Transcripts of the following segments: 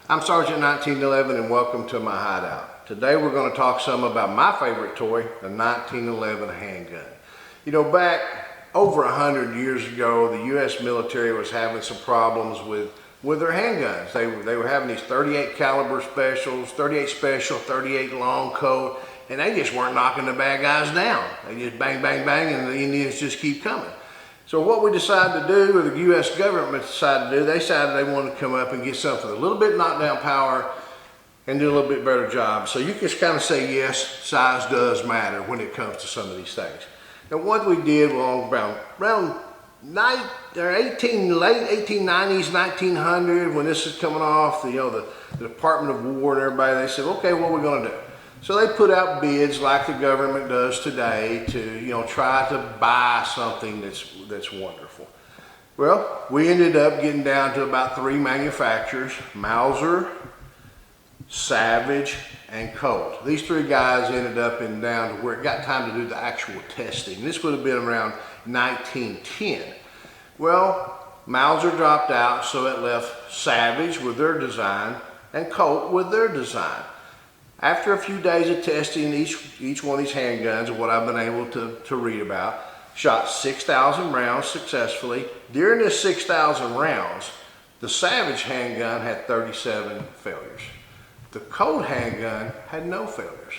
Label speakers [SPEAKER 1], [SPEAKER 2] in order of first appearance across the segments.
[SPEAKER 1] I'm Sergeant 1911 and welcome to my hideout. Today we're going to talk some about my favorite toy, the 1911 handgun. You know, back over 100 years ago, the U.S. military was having some problems with their handguns. They were having these 38 caliber specials, 38 special, 38 long coat, and they just weren't knocking the bad guys down. They just bang, bang, bang, and the Indians just keep coming. So what we decided to do, or the U.S. government decided to do, they decided they wanted to come up and get something with a little bit knockdown power and do a little bit better job. So you can kind of say, yes, size does matter when it comes to some of these things. And what we did was around late 1890s, 1900, when this is coming off, the Department of War and everybody, they said, okay, what are we going to do? So they put out bids like the government does today to, try to buy something that's wonderful. Well, we ended up getting down to about 3 manufacturers: Mauser, Savage, and Colt. These 3 guys ended up down to where it got time to do the actual testing. This would have been around 1910. Well, Mauser dropped out, so it left Savage with their design and Colt with their design. After a few days of testing each one of these handguns, what I've been able to read about, shot 6,000 rounds successfully. During this 6,000 rounds, the Savage handgun had 37 failures. The Colt handgun had no failures.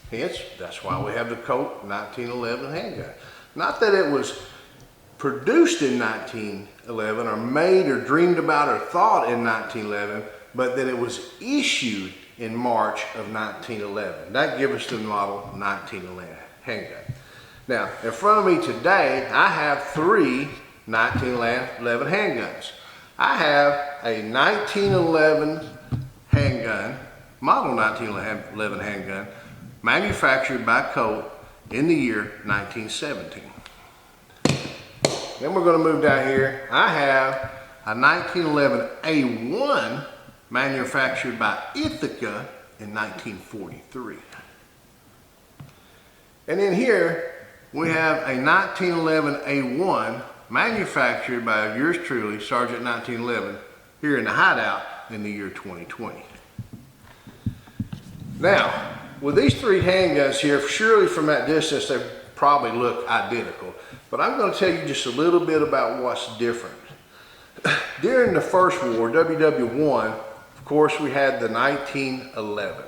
[SPEAKER 1] Hence, that's why we have the Colt 1911 handgun. Not that it was produced in 1911 or made or dreamed about or thought in 1911, but that it was issued in March of 1911. That gives us the model 1911 handgun. Now, in front of me today, I have 3 1911 handguns. I have a 1911 handgun, model 1911 handgun, manufactured by Colt in the year 1917. Then we're going to move down here. I have a 1911 A1 manufactured by Ithaca in 1943. And then here we have a 1911 A1 manufactured by yours truly, Sergeant 1911, here in the hideout in the year 2020. Now, with these 3 handguns here, surely from that distance they probably look identical, but I'm going to tell you just a little bit about what's different. During the First War, WWI, of course, we had the 1911.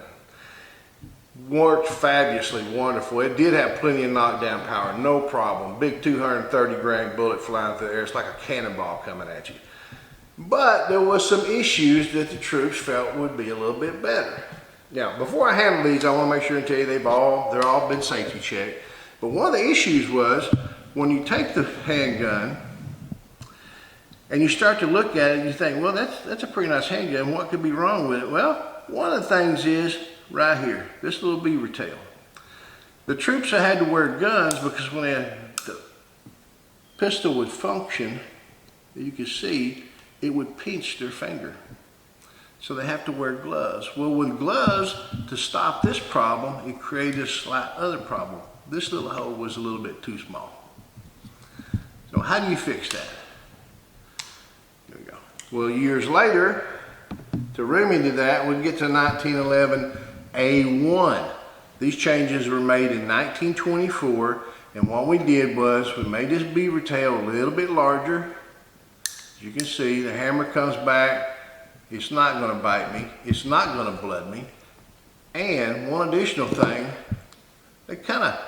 [SPEAKER 1] Worked fabulously wonderful. It did have plenty of knockdown power, no problem. Big 230 grain bullet flying through the air. It's like a cannonball coming at you. But there was some issues that the troops felt would be a little bit better. Now, before I handle these, I want to make sure and tell you they're all been safety checked. But one of the issues was when you take the handgun and you start to look at it and you think, well, that's a pretty nice handgun. What could be wrong with it? Well, one of the things is right here, this little beaver tail. The troops had to wear guns because when the pistol would function, you can see it would pinch their finger. So they have to wear gloves. Well, with gloves, to stop this problem, it created a slight other problem. This little hole was a little bit too small. So how do you fix that? There we go. Well, years later, to remedy that, we get to 1911 A1. These changes were made in 1924, and what we did was we made this beaver tail a little bit larger. As you can see, the hammer comes back. It's not going to bite me. It's not going to blood me. And one additional thing, they kind of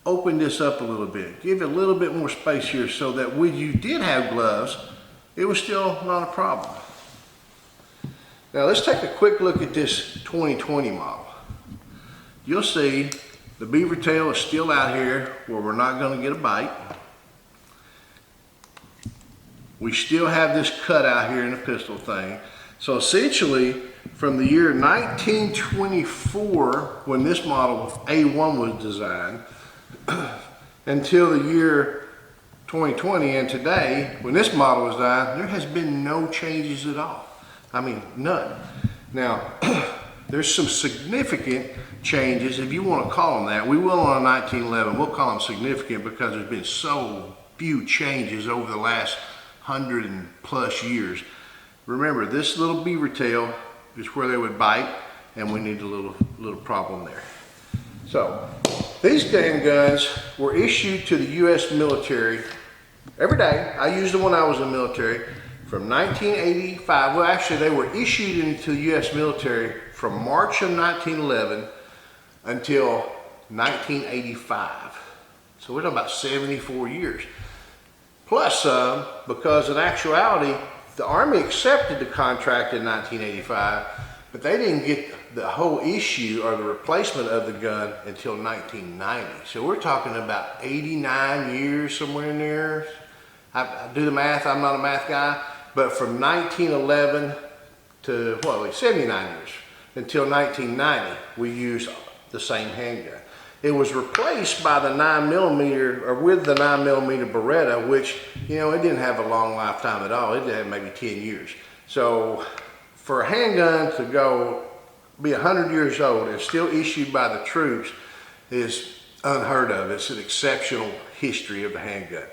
[SPEAKER 1] opened this up a little bit. Give it a little bit more space here so that when you did have gloves, it was still not a problem. Now let's take a quick look at this 2020 model. You'll see the beaver tail is still out here where we're not going to get a bite. We still have this cut out here in the pistol thing. So essentially, from the year 1924, when this model A1 was designed, until the year 2020 and today, when this model was designed, there has been no changes at all. I mean, none. Now, there's some significant changes, if you want to call them that. We will on a 1911. We'll call them significant because there's been so few changes over the last 100+ years. Remember, this little beaver tail is where they would bite, and we need a little problem there. So these handguns were issued to the U.S. military every day. I used them when I was in the military from 1985. Well, actually, they were issued into the U.S. military from March of 1911 until 1985. So we're talking about 74 years. Plus some, because in actuality, the Army accepted the contract in 1985, but they didn't get the whole issue or the replacement of the gun until 1990. So we're talking about 89 years, somewhere in there. I do the math, I'm not a math guy, but from 1911 to, well, 79 years until 1990, we used the same handgun. It was replaced by the 9mm, or with the 9mm Beretta, which, you know, it didn't have a long lifetime at all. It had maybe 10 years. So for a handgun to go be 100 years old and still issued by the troops is unheard of. It's an exceptional history of the handgun.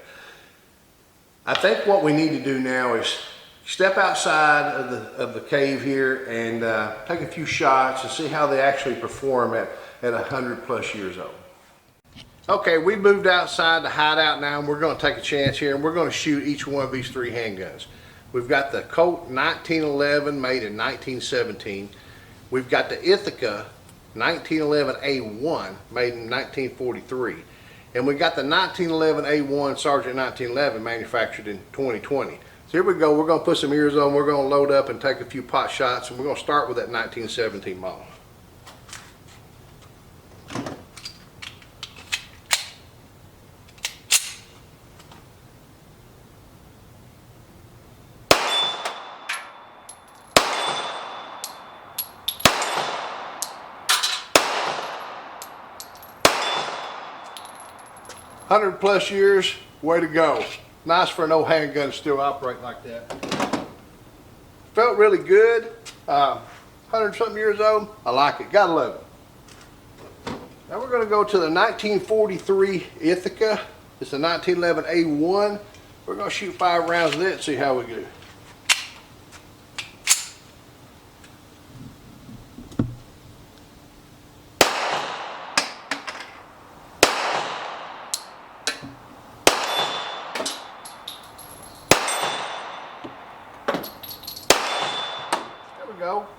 [SPEAKER 1] I think what we need to do now is step outside of the cave here and take a few shots and see how they actually perform at 100 plus years old. Okay, we moved outside the hideout now, and we're going to take a chance here, and we're going to shoot each one of these three handguns. We've got the Colt 1911 made in 1917. We've got the Ithaca 1911A1 made in 1943. And we got the 1911A1 Sergeant 1911 manufactured in 2020. So here we go, we're going to put some ears on, we're going to load up and take a few pot shots, and we're going to start with that 1917 model. +100 years, way to go. Nice for an old handgun to still operate like that. Felt really good. 100-something years old, I like it, gotta love it. Now we're gonna go to the 1943 Ithaca. It's the 1911A1. We're gonna shoot 5 rounds of it and see how we do.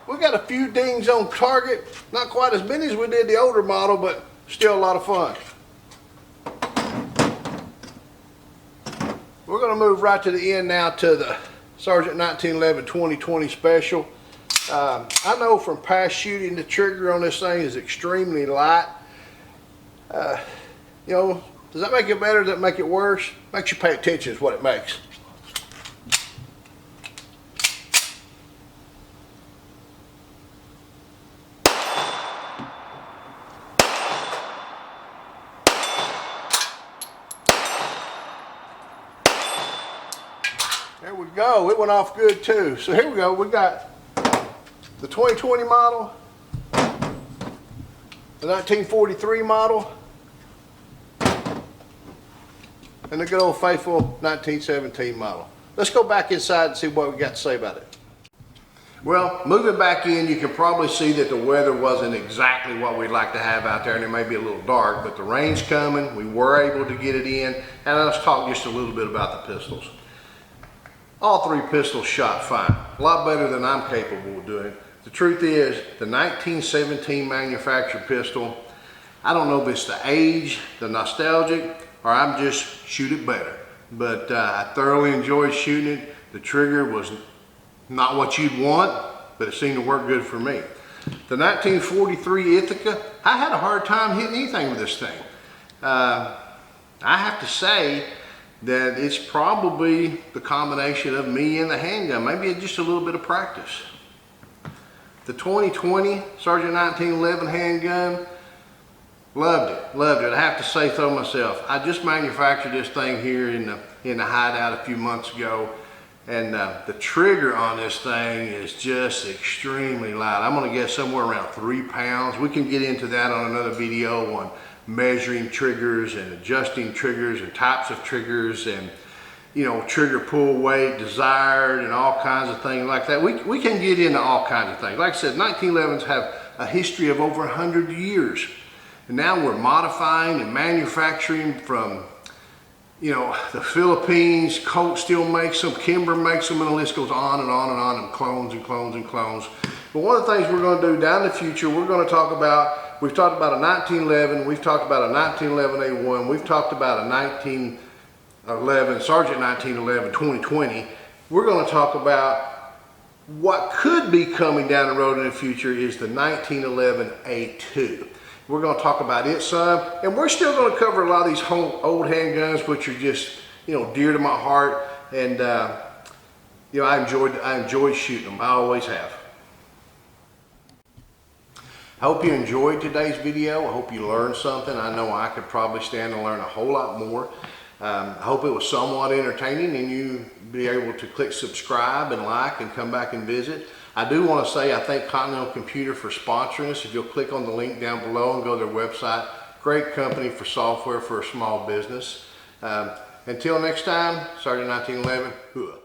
[SPEAKER 1] We got a few dings on target, not quite as many as we did the older model, but still a lot of fun. We're going to move right to the end now to the Sergeant 1911 2020 Special. I know from past shooting, the trigger on this thing is extremely light. You know, does that make it better? Does that make it worse? Makes you pay attention is what it makes. There we go, it went off good too. So here we go, we got the 2020 model, the 1943 model, and the good old faithful 1917 model. Let's go back inside and see what we got to say about it. Well, moving back in, you can probably see that the weather wasn't exactly what we'd like to have out there, and it may be a little dark, but the rain's coming, we were able to get it in, and let's talk just a little bit about the pistols. All 3 pistols shot fine, a lot better than I'm capable of doing. The truth is, the 1917 manufactured pistol, I don't know if it's the age, the nostalgic, or I'm just shoot it better. But I thoroughly enjoyed shooting it. The trigger was not what you'd want, but it seemed to work good for me. The 1943 Ithaca, I had a hard time hitting anything with this thing. I have to say that it's probably the combination of me and the handgun, maybe just a little bit of practice. The 2020 Sergeant 1911 handgun, loved it. I have to say so myself. I just manufactured this thing here in the hideout a few months ago, and the trigger on this thing is just extremely light. I'm gonna guess somewhere around 3 pounds. We can get into that on another video on measuring triggers and adjusting triggers and types of triggers, and you know, trigger pull weight, desired, and all kinds of things like that. We can get into all kinds of things. Like I said, 1911s have a history of over 100 years. And now we're modifying and manufacturing from, you know, the Philippines. Colt still makes them, Kimber makes them, and the list goes on and on and on, and clones and clones and clones. But one of the things we're going to do down in the future, we're going to talk about, we've talked about a 1911, we've talked about a 1911A1, we've talked about a 1911, Sergeant 1911 2020. We're going to talk about what could be coming down the road in the future is the 1911A2. We're going to talk about it some, and we're still going to cover a lot of these old handguns, which are just, you know, dear to my heart. And you know, I enjoyed shooting them. I always have. I hope you enjoyed today's video. I hope you learned something. I know I could probably stand and learn a whole lot more. I hope it was somewhat entertaining, and you be able to click subscribe and like and come back and visit. I do want to say I thank Continental Computer for sponsoring us. If you'll click on the link down below and go to their website, great company for software for a small business. Until next time, Sergeant 1911, hooah.